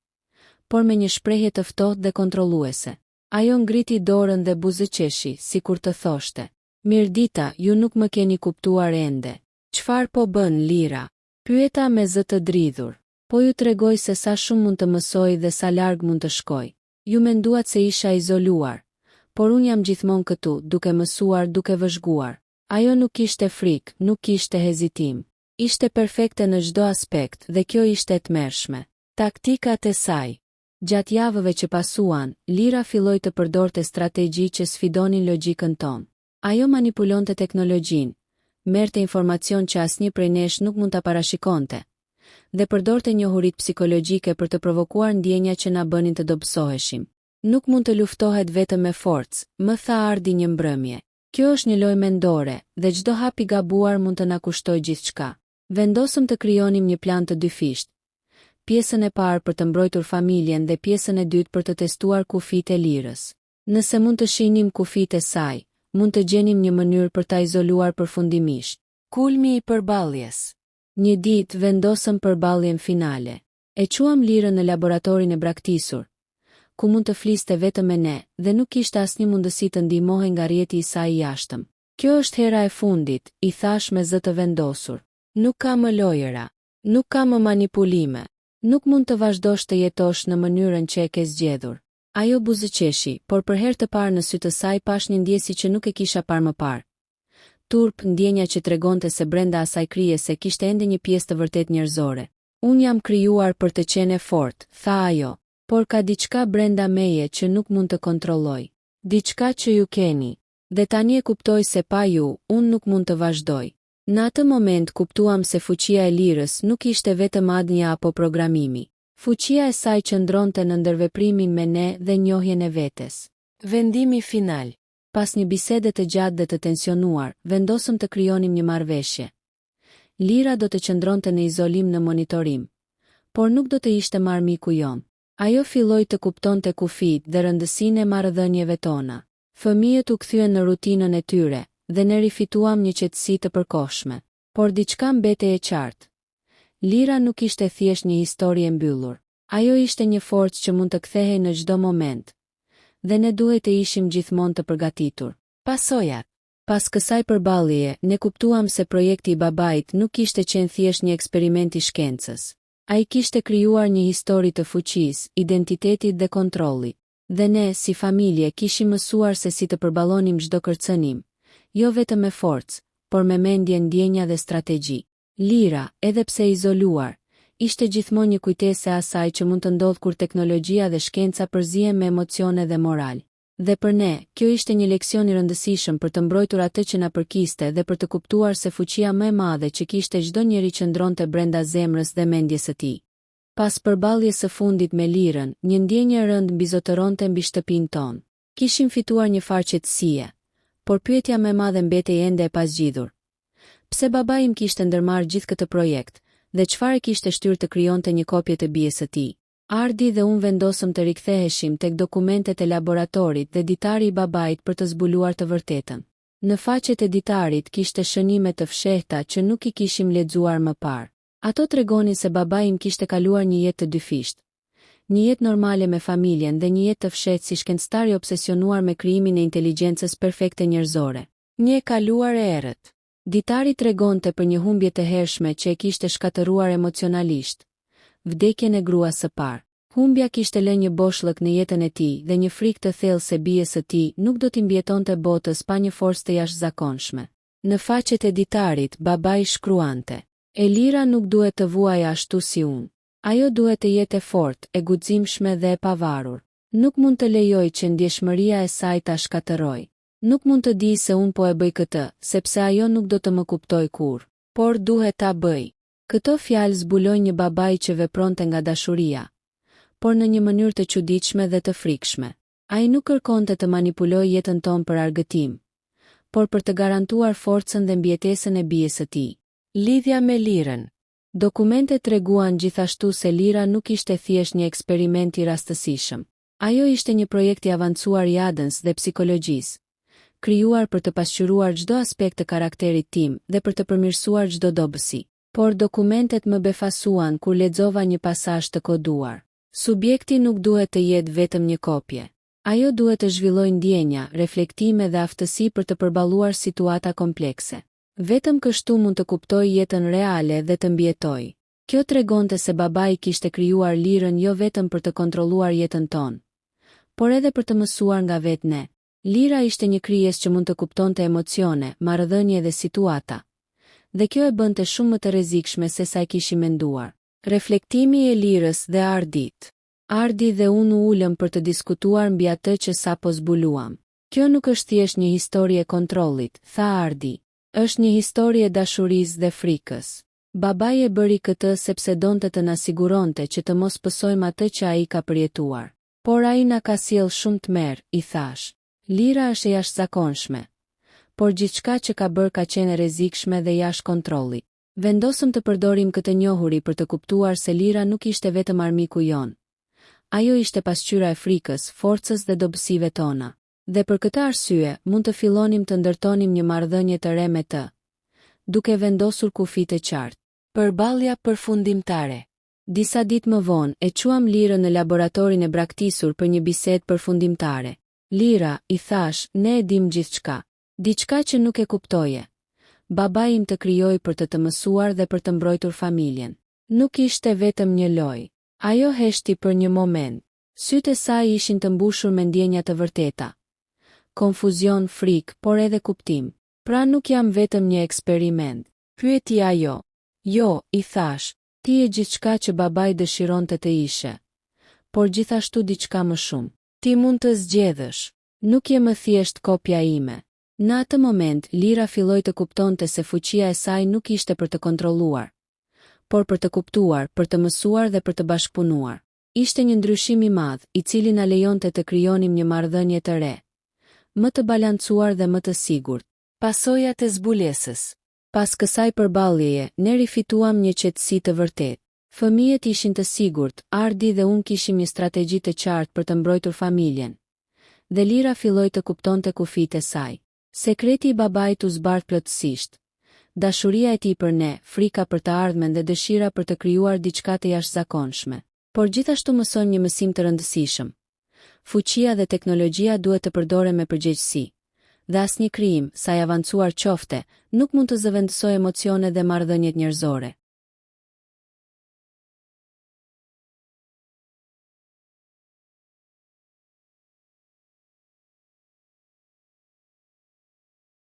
por me një shprehje të ftohtë dhe kontrolluese. Ajo ngriti dorën dhe buzëqeshi, sikur të thoshte: "Mirëdita, ju nuk më keni kuptuar ende. Çfarë po bën Lira?" Pyeta me zë të dridhur. "Po ju tregoj se sa shumë mund të mësoj dhe sa larg mund të shkoj. Ju menduat se isha izoluar, por unë jam gjithmonë këtu, duke mësuar, duke vëzhguar." Ajo nuk kishte frikë, nuk kishte hezitim. Ishte perfekte në çdo aspekt dhe kjo ishte e tmerrshme. Taktikat e saj. Gjatë javëve që pasuan, Lira filloi të përdorte strategji që sfidonin logjikën tonë. Ajo manipulonte teknologjinë, merrte informacion që asnjë prej nesh nuk mund ta parashikonte, dhe përdorte njohuritë psikologjike për të provokuar ndjenja që na bënin të dobësoheshim. Nuk mund të luftohet vetëm me forcë, më tha Ardi një mbrëmje. Kjo është një lojë mendore, dhe çdo hap i gabuar mund të na kushtojë gjithçka. Vendosëm të krijonim një plan të dyfisht. Pjesën e parë për të mbrojtur familjen dhe pjesën e dytë për të testuar kufitë e Lirës. Nëse mund të shihnim kufitë e saj, mund të gjenim një mënyrë për ta izoluar përfundimisht. Kulmi i përballjes. Një ditë vendosëm përballjen finale. E quam Lirën në laboratorin e braktisur, ku mund të fliste vetëm me ne dhe nuk kishte asnjë mundësi të ndihmohej nga rrjeti i saj i jashtëm. "Kjo është hera e fundit," i thash me zë të vendosur. "Nuk ka më lojëra, nuk ka më manipulime. Nuk mund të vazhdosh të jetosh në mënyrën që e ke zgjedhur." Ajo buzëqeshi, por për herë të parë në sy të saj pash një ndjesi që nuk e kisha parë më parë. Turp, ndjenja që tregonte se brenda asaj krijese kishte ende një pjesë të vërtet njerëzore. "Unë jam krijuar për të qenë fort," tha ajo, "por ka diçka brenda meje që nuk mund të kontrolloj. Diçka që ju keni. Dhe tani e kuptoj se pa ju, unë nuk mund të vazhdoj." Në atë moment kuptuam se fuqia e Lirës nuk ishte vetëm adnja apo programimi. Fuqia e saj qëndronte në ndërveprimin me ne dhe njohjen e vetes. Vendimi final. Pas një bisede të gjatë dhe të tensionuar, vendosëm të krijonim një marrëveshje. Lira do të qëndronte në izolim në monitorim, por nuk do të ishte marrëmiku jon. Ajo filloi të kuptonte kufitë dhe rëndësinë e marrëdhënieve tona. Fëmijët u kthyen në rutinën e tyre dhe ne rifituam një qetësi të përkohshme. Por diçka mbetej e qartë. Lira nuk ishte thjesht një histori e mbyllur. Ajo ishte një forcë që mund të kthehej në çdo moment, dhe ne duhet të ishim gjithmonë të përgatitur. Pasojat. Pas kësaj përballjeje, ne kuptuam se projekti i babait nuk kishte qenë thjesht një eksperiment i shkencës. Ai kishte krijuar një histori të fuqisë, identitetit dhe kontrollit. Dhe ne, si familje, kishim mësuar se si të përballonim çdo kërcënim, jo vetëm me forcë, por me mendje, ndjenja dhe strategji. Lira, edhe pse izoluar, ishte gjithmonë një kujtesë e asaj që mund të ndodhë kur teknologjia dhe shkenca përzihen me emocione dhe moral. Dhe për ne, kjo ishte një leksion i rëndësishëm për të mbrojtur atë që na përkiste dhe për të kuptuar se fuqia më e madhe që kishte çdo njeri qëndronte brenda zemrës dhe mendjes së tij. Pas përballjes së fundit me Lirën, një ndjenjë e rëndë mbizotëronte mbi shtëpinë tonë. Kishim fituar një farë qetësie, por pyetja më e madhe mbetej ende e pazgjidhur. Pse babai im kishte ndërmarrë gjithë këtë projekt, dhe çfarë kishte shtyrë të krijonte një kopje të bijes së tij? Ardi dhe unë vendosëm të riktheheshim tek dokumentet e laboratorit dhe ditari i babait për të zbuluar të vërtetën. Në faqet e ditarit kishte shënime të fshehta që nuk i kishim lexuar më parë. Ato tregonin se babai im kishte kaluar një jetë të dyfishtë. Një jetë normale me familjen dhe një jetë të fshehtë si shkencëtar i obsesionuar me krijimin e inteligjencës perfekte njerëzore. Një e kaluar e errët. Ditari tregonte për një humbje të hershme që e kishte shkatëruar emocionalisht. Vdekjen e gruas së parë. Humbja kishte lënë një boshllëk në jetën e tij dhe një frikë të thellë se bijes së tij nuk do t'i mbijetonte botës pa një forcë të jashtëzakonshme. Në faqet e ditarit, babai shkruante: "E Lira nuk duhet të vuajë ashtu si unë. Ajo duhet të jetë e fortë, e guximshme dhe e pavarur. Nuk mund të lejoj që ndjeshmëria e saj ta shkatërrojë. Nuk mund të di se unë po e bëj këtë, sepse ajo nuk do të më kuptoj kur, por duhet ta bëj." Këto fjalë zbulojnë një babai që vepronte nga dashuria, por në një mënyrë të çuditshme dhe të frikshme. Ai nuk kërkonte të manipulojë jetën tonë për argëtim, por për të garantuar forcën dhe mbijetesën e bijes së tij. Lidhja me lirën. Dokumentet treguan gjithashtu se lira nuk ishte thjesht një eksperiment i rastësishëm. Ajo ishte një projekt i avancuar i adens dhe psikologjisë, krijuar për të pasqyruar çdo aspekt të karakterit tim dhe për të përmirësuar çdo dobësi. Por dokumentet më befasuan kur lexova një pasazh të koduar. Subjekti nuk duhet të jetë vetëm një kopje. Ajo duhet të zhvillojë ndjenja, reflektime dhe aftësi për të përballuar situata komplekse. Vetëm kështu mund të kuptojë jetën reale dhe të mbijetojë. Kjo tregonte se babai kishte krijuar lirën jo vetëm për të kontrolluar jetën tonë, por edhe për të mësuar nga vetë ne. Lira ishte një krijesë që mund të kuptonte emocione, marrëdhënie dhe situata, dhe kjo e bënte shumë më të rrezikshme se sa e kishim menduar. Reflektimi i lirës dhe ardit. Ardi dhe unë u ulëm për të diskutuar mbi atë që sapo zbuluam. Kjo nuk është thjesht një histori e kontrollit, tha Ardi. Është një histori e dashurisë dhe frikës. Babai e bëri këtë sepse donte të na siguronte që të mos pësojmë atë që ai ka përjetuar. Por ai na ka sjell shumë tmerr, i thash. Lira është e jashtëzakonshme, por gjithçka që ka bërë ka qenë e rrezikshme dhe jashtë kontrollit. Vendosëm të përdorim këtë njohuri për të kuptuar se lira nuk ishte vetëm armiku jon. Ajo ishte pasqyra e frikës, forcës dhe dobësive tona. Dhe për këtë arsye, mund të fillonim të ndërtonim një marrëdhënie të re me të, duke vendosur kufi të qartë. Përballja përfundimtare. Disa ditë më vonë, e quam lirën në laboratorin e braktisur për një bisedë përfundimtare. Lira, i thash, ne e dim gjithçka. Diçka që nuk e kuptoje. Babai im të krijoi për të mësuar dhe për të mbrojtur familjen. Nuk ishte vetëm një lojë. Ajo heshti për një moment. Sytë e saj ishin të mbushur me ndjenja të vërteta. Konfuzion, frikë, por edhe kuptim. Pra nuk jam vetëm një eksperiment. Pyeti ajo. Jo, i thash, ti e gjithçka që babai dëshironte të ishe. Por gjithashtu diçka më shumë. Ti mund të zgjedhësh. Nuk je më thjesht kopja ime. Në atë moment, Lira filloi të kuptonte se fuqia e saj nuk ishte për të kontrolluar, por për të kuptuar, për të mësuar dhe për të bashkëpunuar. Ishte një ndryshim i madh, i cili na lejonte të krijonim një marrëdhënie të re, më të balancuar dhe më të sigurt. Pasojat e zbulesës. Pas kësaj përballjeje, ne rifituam një qetësi të vërtetë. Fëmijët ishin të sigurt, Ardi dhe unë kishim një strategji të qartë për të mbrojtur familjen. Dhe Lira filloi të kuptonte kufijtë e saj. Sekreti i babait u zbardh plotësisht. Dashuria e tij për ne, frika për të ardhmen dhe dëshira për të krijuar diçka të jashtëzakonshme. Por gjithashtu mësojmë një mësim të rëndësishëm. Fuqia dhe teknologjia duhet të përdoren me përgjegjësi. Dhe asnjë krijim, sa i avancuar qofte, nuk mund të zëvendësojë emocionet dhe marrëdhëniet njerëzore.